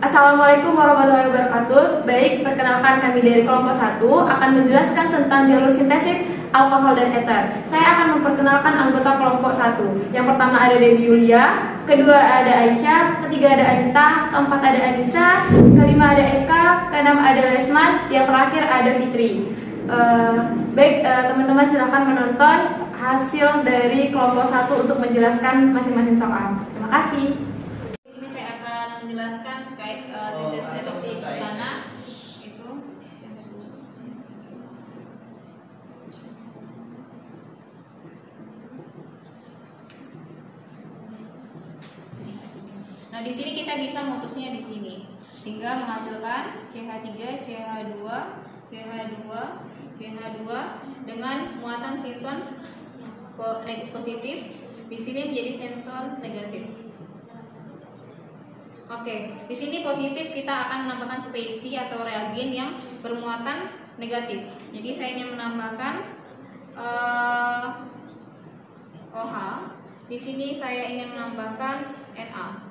Assalamualaikum warahmatullahi wabarakatuh. Baik, perkenalkan kami dari kelompok 1 akan menjelaskan tentang jalur sintesis alkohol dan eter. Saya akan memperkenalkan anggota kelompok 1. Yang pertama ada Dewi Yulia, kedua ada Aisyah, ketiga ada Anita, keempat ada Anissa, kelima ada Eka, keenam ada Lesman, yang terakhir ada Fitri. Teman-teman silahkan menonton hasil dari kelompok 1 untuk menjelaskan masing-masing soal. Terima kasih. Menjelaskan terkait sintesis etoksi butana itu. Nah, di sini kita bisa memutusnya di sini sehingga menghasilkan CH3, CH2, CH2, CH2 dengan muatan sinton positif. Di sini menjadi sinton negatif. Oke, di sini positif kita akan menambahkan spesi atau reagen yang bermuatan negatif. Jadi saya ingin menambahkan OH. Di sini saya ingin menambahkan Na.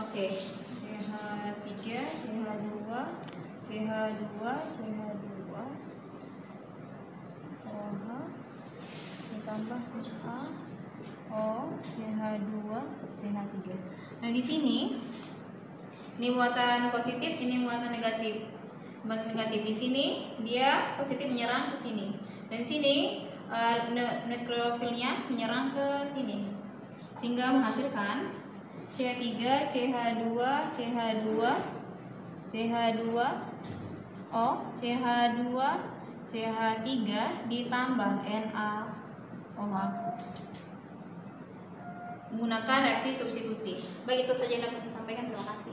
Oke, CH3, CH2, CH2, CH2, OH ditambah OH. O, CH2, CH3. Nah, di sini ini muatan positif, ini muatan negatif. Muatan negatif di sini dia positif menyerang ke sini. Dan di sini neutrofilnya menyerang ke sini. Sehingga menghasilkan CH3, CH2, CH2, CH2, O, CH2, CH3 ditambah NaOH. Menggunakan reaksi substitusi. Baik, itu saja yang dapat saya sampaikan. Terima kasih.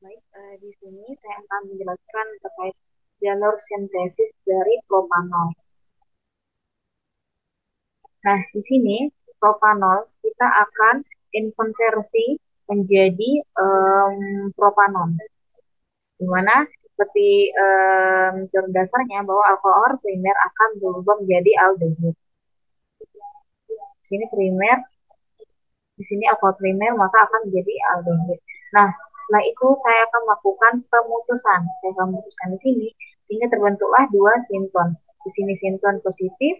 Baik, di sini saya akan menjelaskan terkait jalur sintesis dari propanol. Nah, di sini propanol kita akan inkonversi menjadi propanol, di mana seperti jalur dasarnya bahwa alkohol primer akan berubah menjadi aldehid. Di sini primer, di sini alkohol primer maka akan menjadi aldehid. Nah, setelah itu saya akan melakukan pemutusan. Saya akan memutuskan di sini sehingga terbentuklah dua sinton. Di sini sinton positif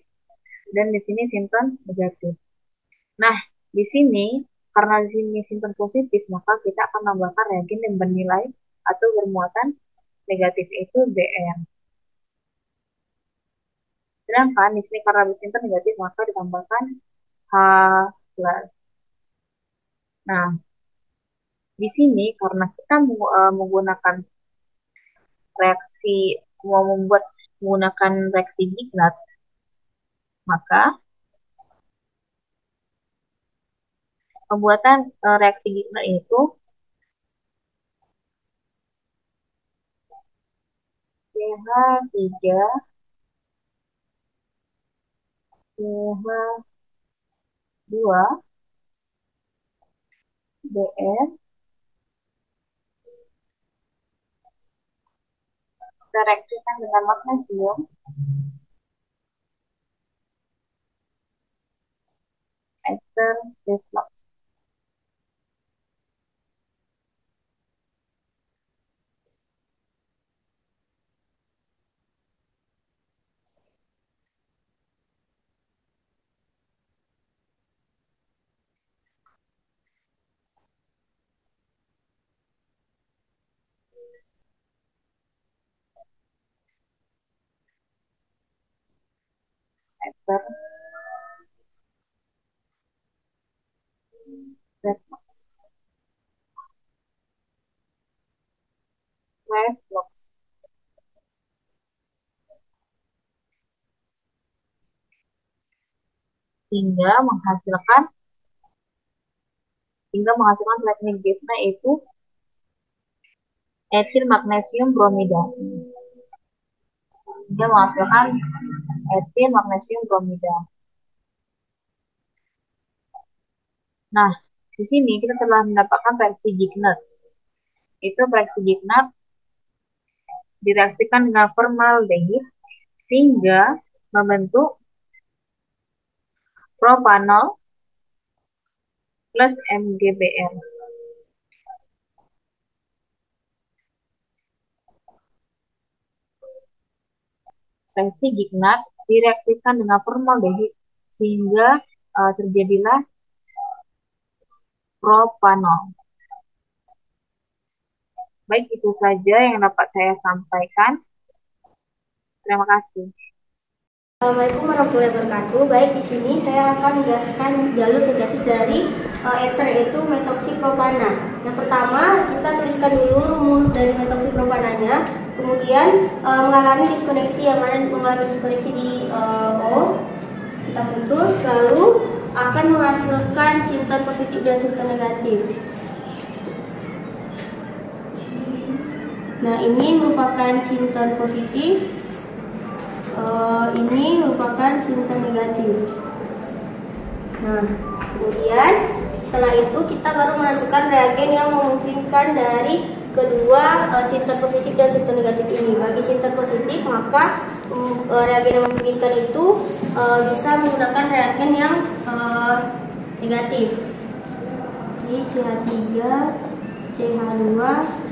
dan di sini sinton negatif. Nah, di sini karena di sini sinton positif maka kita akan menambahkan reagen yang bernilai atau bermuatan negatif, itu Br. Sedangkan di sini karena sinton negatif maka ditambahkan H+. Nah, di sini karena kita menggunakan reaksi menggunakan reaksi Gignat, maka pembuatan reaksi Gignat itu CH3, CH2, Br. Kita reaksikan dengan magnesium, ester reflux. Ester reflux. Reflux. hingga menghasilkan reagen gasnya yaitu etil magnesium bromida. Hingga menghasilkan etil magnesium bromida. Nah, di sini kita telah mendapatkan reaksi Grignard. Itu reaksi Grignard direaksikan dengan formaldehid sehingga membentuk propanol plus MgBr. Reaksi Grignard direaksikan dengan formaldehid sehingga terjadilah propanol. Baik, itu saja yang dapat saya sampaikan. Terima kasih. Assalamualaikum warahmatullahi wabarakatuh. Baik, di sini saya akan menjelaskan jalur sintesis dari ether, yaitu metoksipropana. Yang pertama, kita tuliskan dulu rumus dari metoksipropananya. Kemudian mengalami diskoneksi, yang mana mengalami diskoneksi di O, kita putus, lalu akan menghasilkan sinton positif dan sinton negatif. Nah, ini merupakan sinton positif. Ini merupakan sinton negatif. Nah, kemudian setelah itu kita baru menentukan reagen yang memungkinkan dari kedua sinton positif dan sinton negatif ini. Bagi sinton positif, maka reagen yang memungkinkan itu bisa menggunakan reagen yang negatif. Jadi CH3, CH2,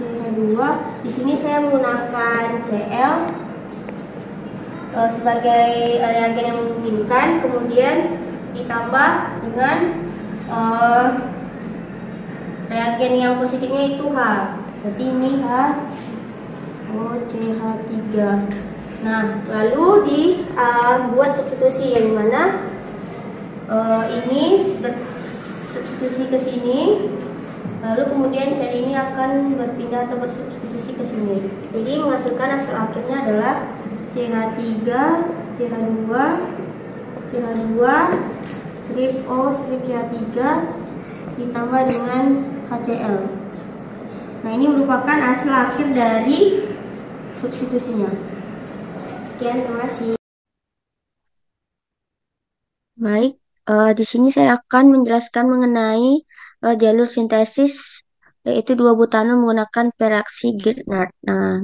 CH2. Di sini saya menggunakan Cl sebagai reagen yang memungkinkan, kemudian ditambah dengan reagen yang positifnya itu H. Berarti ini H, CH3. Nah, lalu dibuat substitusi, yang mana ini bersubstitusi ke sini, lalu kemudian sel ini akan berpindah atau bersubstitusi ke sini. Jadi menghasilkan hasil akhirnya adalah CH3, CH2, CH2, strip O, strip CH3 ditambah dengan HCl. Nah, ini merupakan hasil akhir dari substitusinya. Sekian, terima kasih. Baik, di sini saya akan menjelaskan mengenai jalur sintesis, yaitu 2-butanol menggunakan reaksi Grignard. Nah,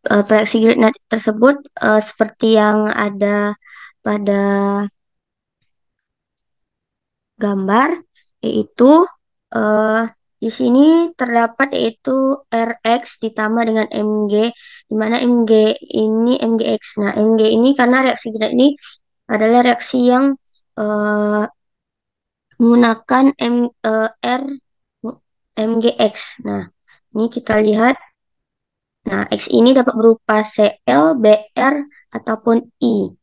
reaksi Grignard tersebut seperti yang ada pada gambar, yaitu di sini terdapat yaitu Rx ditambah dengan Mg, di mana Mg ini Mgx. Nah, Mg ini karena reaksi Grignard ini adalah reaksi yang menggunakan Mgx. Nah, ini kita lihat. Nah, X ini dapat berupa Cl, Br, ataupun I.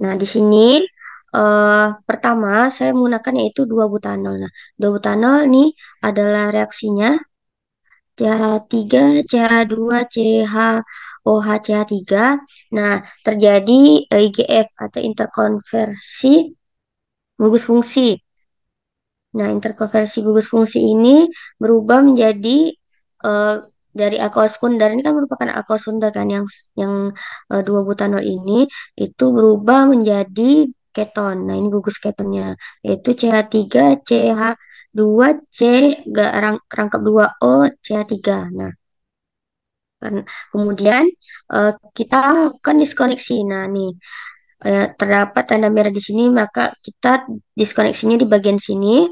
Nah, di sini pertama saya menggunakan yaitu 2-butanol. Nah, 2-butanol ini adalah reaksinya CH3, CH2, CHOH, CH3. Nah, terjadi IGF atau interkonversi gugus fungsi. Nah, interkonversi gugus fungsi ini berubah menjadi dari alkohol sekunder. Ini kan merupakan alkohol sekunder kan, yang 2-butanol ini itu berubah menjadi keton. Nah, ini gugus ketonnya yaitu CH3, CH2, C rangkap 2O, CH3. Nah, kemudian kita akan diskoneksi. Nah, nih terdapat tanda merah di sini, maka kita diskoneksinya di bagian sini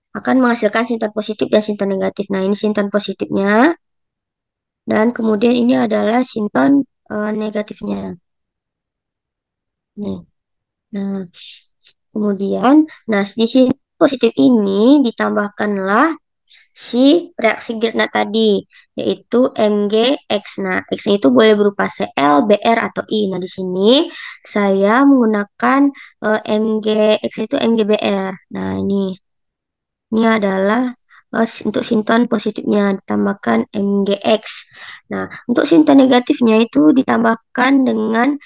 akan menghasilkan sinton positif dan sinton negatif. Nah, ini sinton positifnya, dan kemudian ini adalah sinton negatifnya. Nih. Nah, kemudian, di sini positif ini ditambahkanlah si reaksi Grignard tadi, yaitu Mgx. Nah, X itu boleh berupa Cl, Br, atau I. Nah, di sini saya menggunakan Mgx itu MgBr. Nah, ini adalah untuk sinton positifnya ditambahkan Mgx. Nah, untuk sinton negatifnya itu ditambahkan dengan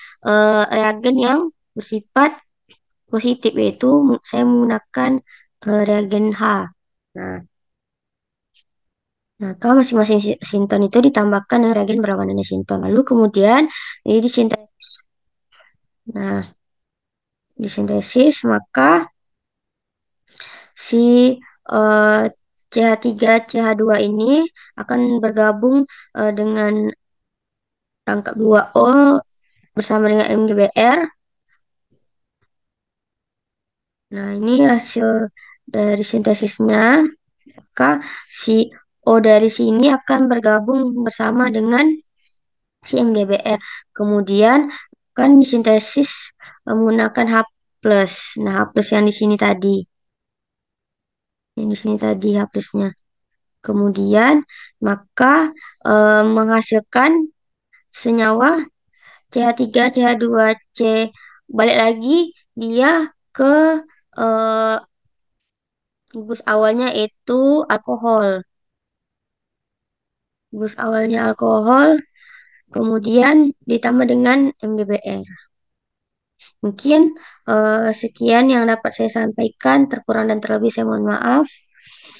reagen yang bersifat positif, yaitu saya menggunakan reagen H. Nah, kalau masing-masing sinton itu ditambahkan dengan reagen berlawanan sinton. Lalu kemudian ini disintesis. Nah, disintesis maka si CH3 CH2 ini akan bergabung dengan rangkap 2O bersama dengan MgBr. Nah, ini hasil dari sintesisnya. Maka si O dari sini akan bergabung bersama dengan si MgBr. Kemudian akan disintesis menggunakan H+. Nah, H+ yang di sini tadi. Yang di sini tadi H+-nya. Kemudian maka menghasilkan senyawa CH3 CH2C. Balik lagi dia ke gugus awalnya itu alkohol. Gugus awalnya alkohol, kemudian ditambah dengan MgBr. Mungkin sekian yang dapat saya sampaikan. Terkurang dan terlebih saya mohon maaf.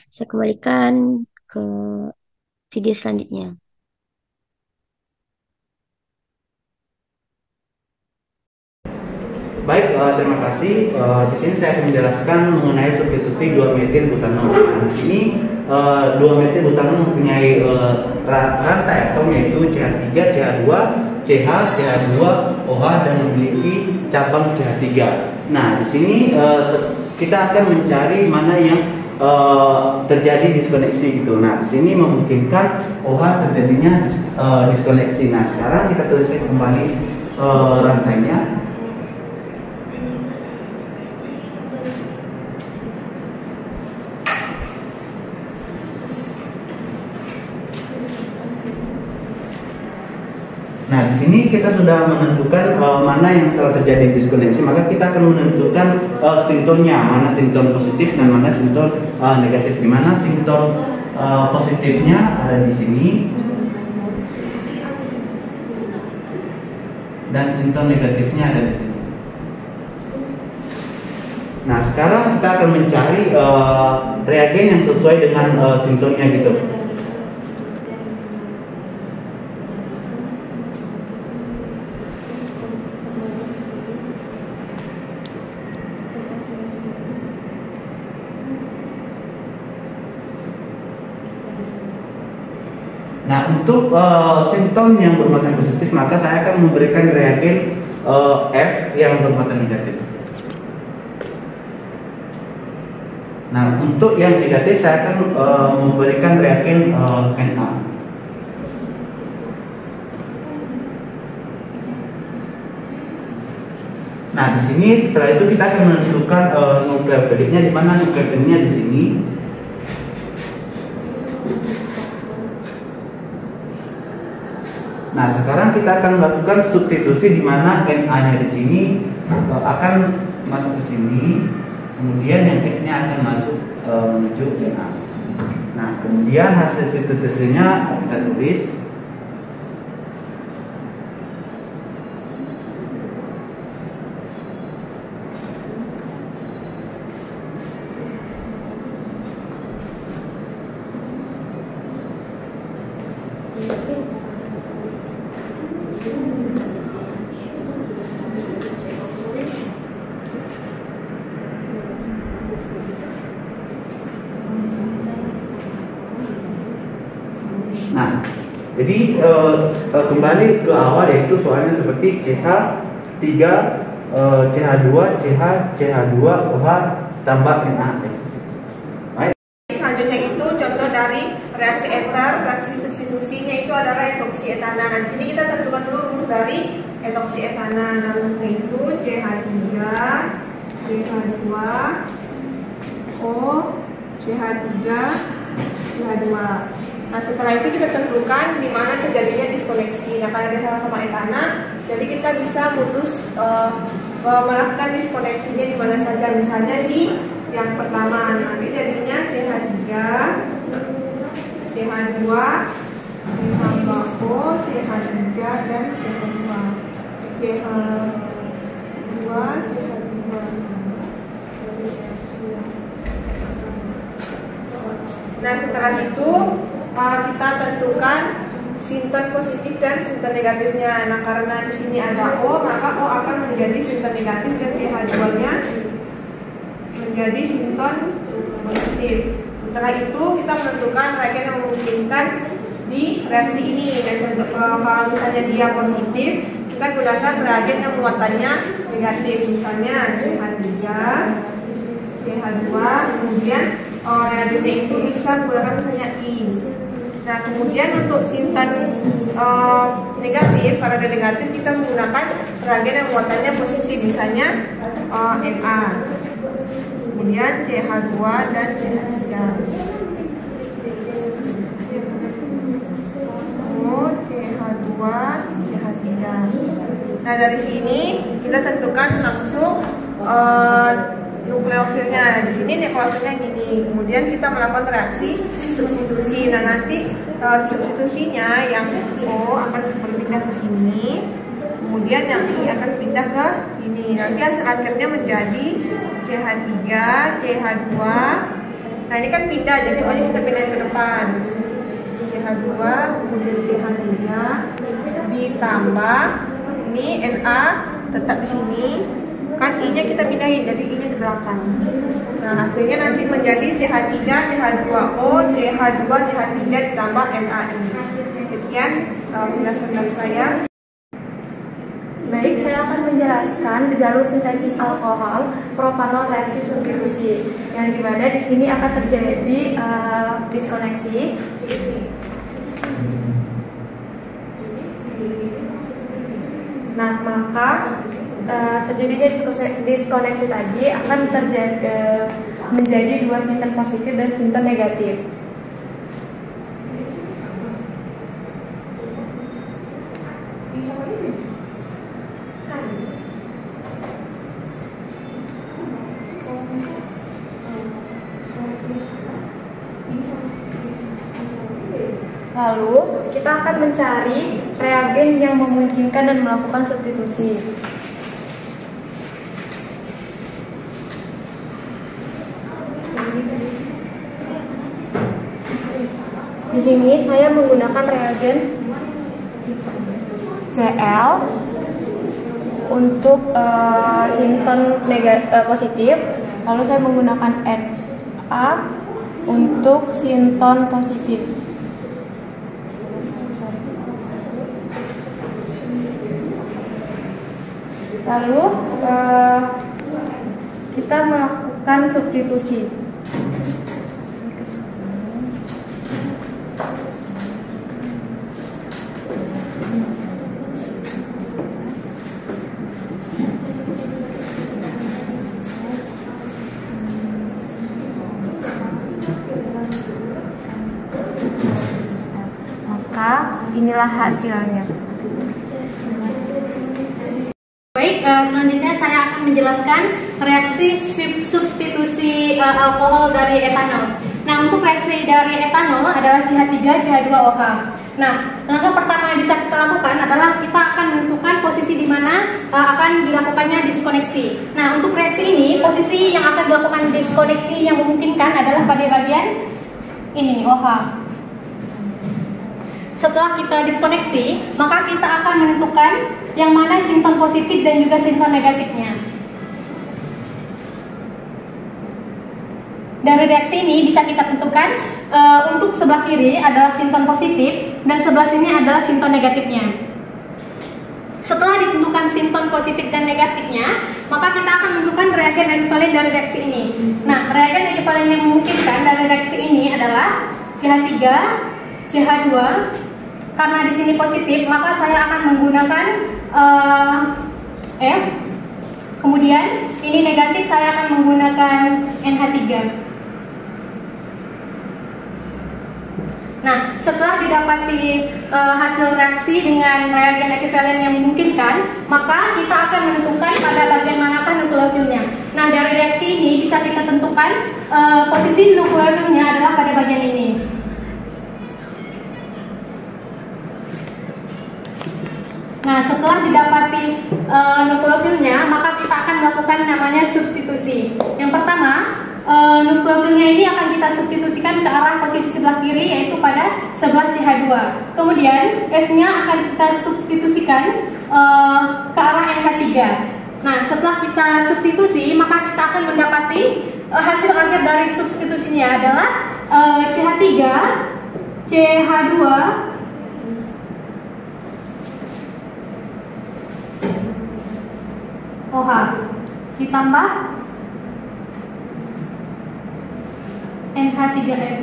Saya kembalikan ke video selanjutnya. Baik, terima kasih. Di sini saya akan menjelaskan mengenai substitusi 2-metil butanol. Nah, di sini 2-metil butanol mempunyai rantai atom yaitu CH3, CH2, CH, CH2, OH dan memiliki cabang CH3. Nah, di sini kita akan mencari mana yang terjadi diskoneksi gitu. Nah, di sini memungkinkan OH terjadinya diskoneksi. Nah, sekarang kita tuliskan kembali rantainya. Nah, di sini kita sudah menentukan mana yang telah terjadi diskoneksi, maka kita akan menentukan sintonnya, mana sinton positif dan mana sinton negatif. Di mana sinton positifnya ada di sini dan sinton negatifnya ada di sini. Nah, sekarang kita akan mencari reagen yang sesuai dengan sintonnya gitu. Nah, untuk sinton yang bermuatan positif, maka saya akan memberikan reagen F yang bermuatan negatif. Nah, untuk yang negatif saya akan memberikan reagen Na. Nah, di sini setelah itu kita akan menentukan nukleotilnya, di mana nukleotilnya di sini. Nah, sekarang kita akan melakukan substitusi di mana Na-nya di sini akan masuk ke sini, kemudian yang F-nya akan masuk menuju Na. Nah, kemudian hasil substitusinya kita tulis. Nah, jadi kembali ke awal, yaitu soalnya seperti CH3, CH2, CH, CH2, OH tambah Na. Baik. Selanjutnya itu contoh dari reaksi eter, reaksi substitusinya itu adalah etoksi etana. Nah, di sini kita tentukan dulu rumus dari etoksi etana. Nah, rumusnya itu CH3, CH2, O, CH3, CH2. Nah, setelah itu kita tentukan di mana terjadinya diskoneksi. Nah, karena dia sama-sama etana, jadi kita bisa melakukan diskoneksinya di mana saja. Misalnya di yang pertama, nanti jadinya CH3, CH2 ditambah O, CH3 dan CH2. CH2, CH2. Nah, setelah itu kita tentukan sinton positif dan sinton negatifnya. Nah, karena di sini ada O, maka O akan menjadi sinton negatif dan CH2-nya menjadi sinton positif. Setelah itu kita menentukan reagen yang memungkinkan di reaksi ini. Dan kalau misalnya dia positif, kita gunakan reagen yang muatannya negatif, misalnya CH3, CH2, kemudian reagennya itu bisa menggunakan misalnya I. Nah, kemudian untuk sinton negatif, kalau ada negatif kita menggunakan reagen yang muatannya positif, misalnya Na. Kemudian CH2 dan CH3. CH2, CH3. Nah, dari sini kita tentukan langsung nukleofilnya. Nah, di sini nukleofilnya gini. Kemudian kita melakukan reaksi substitusi. Nah, nanti substitusinya yang O akan berpindah ke sini. Kemudian yang I akan pindah ke sini. Nanti hasil akhirnya menjadi CH3, CH2. Nah, ini kan pindah, jadi O-nya kita pindahin ke depan. CH2, kemudian CH3 ditambah ini Na tetap di sini. Kan I-nya kita pindahin, jadi I-nya di belakang. Nah, hasilnya nanti menjadi CH3, CH2O, CH2, CH3 ditambah NaI. Sekian penjelasan dari saya. Baik, saya akan menjelaskan jalur sintesis alkohol propanol reaksi substitusi, yang dimana di sini akan terjadi diskoneksi. Nah, maka terjadinya diskoneksi tadi akan terjadi menjadi dua sinton positif dan sinton negatif. Lalu kita akan mencari reagen yang memungkinkan dan melakukan substitusi. Di sini saya menggunakan reagen Cl untuk sinton positif, lalu saya menggunakan Na untuk sinton positif. Lalu kita melakukan substitusi. Maka inilah hasilnya. Selanjutnya saya akan menjelaskan reaksi substitusi alkohol dari etanol. Nah, untuk reaksi dari etanol adalah CH3, CH2OH. Nah, langkah pertama yang bisa kita lakukan adalah kita akan menentukan posisi di mana akan dilakukannya diskoneksi. Nah, untuk reaksi ini, posisi yang akan dilakukan diskoneksi yang memungkinkan adalah pada bagian ini, OH. Setelah kita diskoneksi, maka kita akan menentukan yang mana sinton positif dan juga sinton negatifnya. Dari reaksi ini bisa kita tentukan untuk sebelah kiri adalah sinton positif dan sebelah sini adalah sinton negatifnya. Setelah ditentukan sinton positif dan negatifnya, maka kita akan menentukan reagen ekivalen dari reaksi ini. Nah, reagen ekivalen yang memungkinkan dari reaksi ini adalah CH3, CH2. Karena di sini positif, maka saya akan menggunakan F. Kemudian ini negatif, saya akan menggunakan NH3. Nah, setelah didapati hasil reaksi dengan reagen ekivalen yang memungkinkan, maka kita akan menentukan pada bagian manakah nukleofilnya. Nah, dari reaksi ini bisa kita tentukan posisi nukleofilnya adalah pada bagian ini. Nah, setelah didapati nukleofilnya, maka kita akan melakukan namanya substitusi. Yang pertama, nukleofilnya ini akan kita substitusikan ke arah posisi sebelah kiri, yaitu pada sebelah CH2. Kemudian F-nya akan kita substitusikan ke arah NH3. Nah, setelah kita substitusi, maka kita akan mendapati hasil akhir dari substitusinya adalah CH3, CH2, OH ditambah NH3F.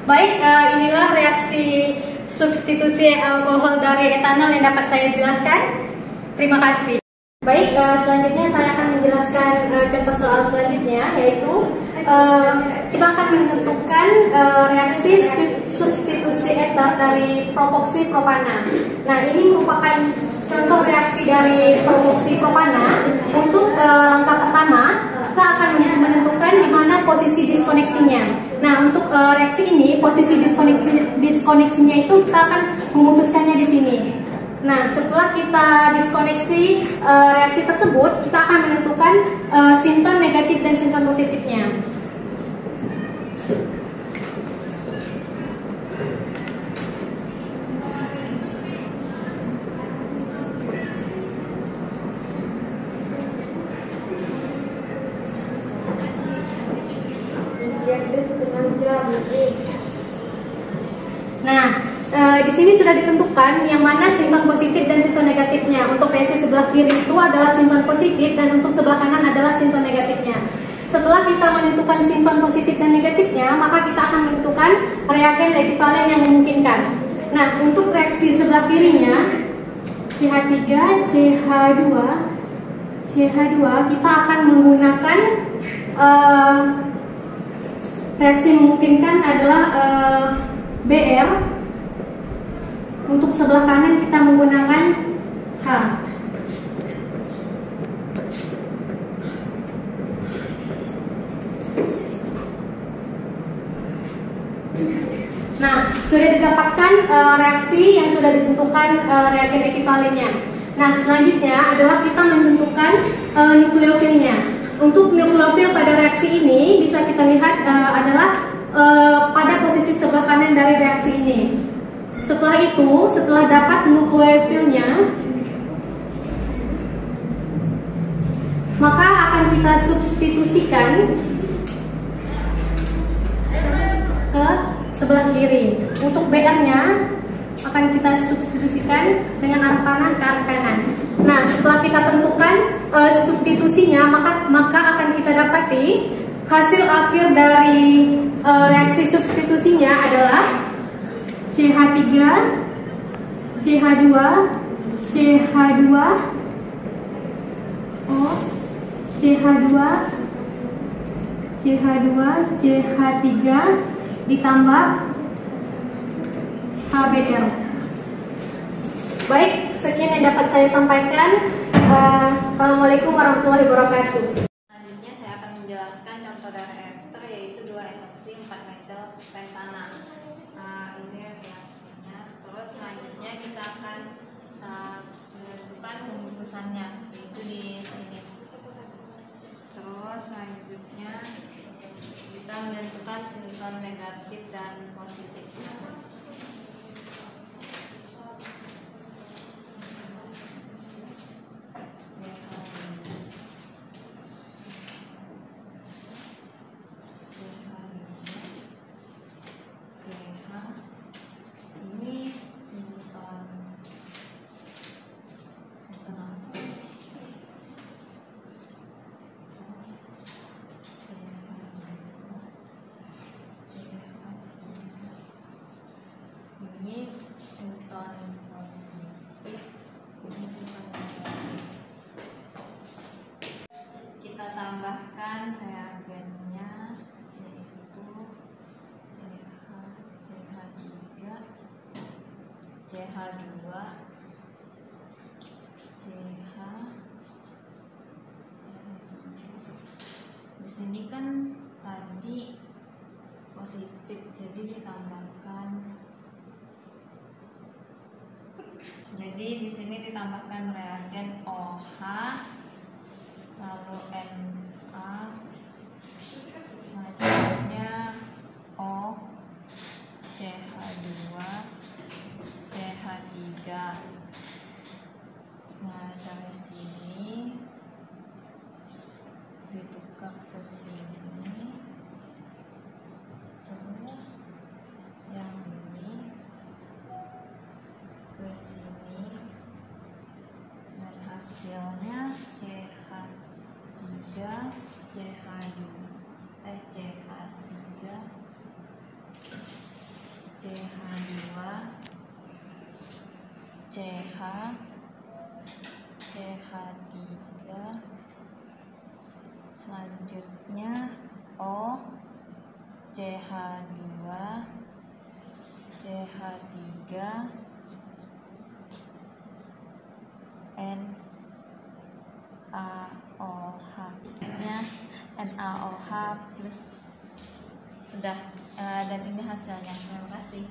Baik, inilah reaksi substitusi alkohol dari etanol yang dapat saya jelaskan. Terima kasih. Baik, selanjutnya saya akan menjelaskan contoh soal selanjutnya, yaitu kita akan menentukan reaksi substitusi eter dari propoksi propana. Nah, ini merupakan contoh reaksi dari propoksi propana. Untuk langkah pertama, kita akan menentukan di mana posisi diskoneksinya. Nah, untuk reaksi ini, posisi diskoneksinya itu kita akan memutuskannya di sini. Nah, setelah kita diskoneksi reaksi tersebut, kita akan menentukan sinton negatif dan sinton positifnya. Nah, di sini sudah ditentukan yang mana sinton positif dan sinton negatifnya. Untuk reaksi sebelah kiri itu adalah sinton positif dan untuk sebelah kanan adalah sinton negatifnya. Setelah kita menentukan sinton positif dan negatifnya, maka kita akan menentukan reagen ekivalen yang memungkinkan. Nah, untuk reaksi sebelah kirinya CH3, CH2, CH2 kita akan menggunakan reaksi memungkinkan adalah BR. Untuk sebelah kanan kita menggunakan H. Nah, sudah didapatkan reaksi yang sudah ditentukan reagen ekivalennya. Nah, selanjutnya adalah kita menentukan nukleofilnya. Untuk nukleofil pada reaksi ini bisa kita lihat adalah pada posisi sebelah kanan dari reaksi ini. Setelah itu, setelah dapat nukleofilnya, maka akan kita substitusikan ke sebelah kiri. Untuk BR-nya akan kita substitusikan dengan arah panah ke arah kanan. Nah, setelah kita tentukan substitusinya, maka akan kita dapati hasil akhir dari reaksi substitusinya adalah CH3, CH2, CH2, O, CH2, CH2, CH3 ditambah HBr. Baik, sekian yang dapat saya sampaikan. Assalamualaikum warahmatullahi wabarakatuh. Selanjutnya saya akan menjelaskan contoh dari ester, yaitu 2-etoksi 4-metil pentanan. Ini reaksinya. Terus selanjutnya kita akan menentukan pembukusannya, yaitu di sini. Terus selanjutnya kita menentukan sinton negatif dan positifnya. Ini sinton apa? Ini sinton positif, ini sinton negatif. Kita tambahkan reagennya, yaitu CH, CH3, CH2, CH, di sini kan tadi positif, jadi ditambahkan. Jadi di sini ditambahkan reagen OH, lalu Na, Selanjutnya O CH2 CH3. Nah, dari sini ditukar ke sini, terus yang ini ke sini, dan hasilnya CH3 CH2 CH3 CH2 CH CH3. Selanjutnya O CH2 CH3 NaOH nya NaOH plus. Sudah, dan ini hasilnya. Terima kasih.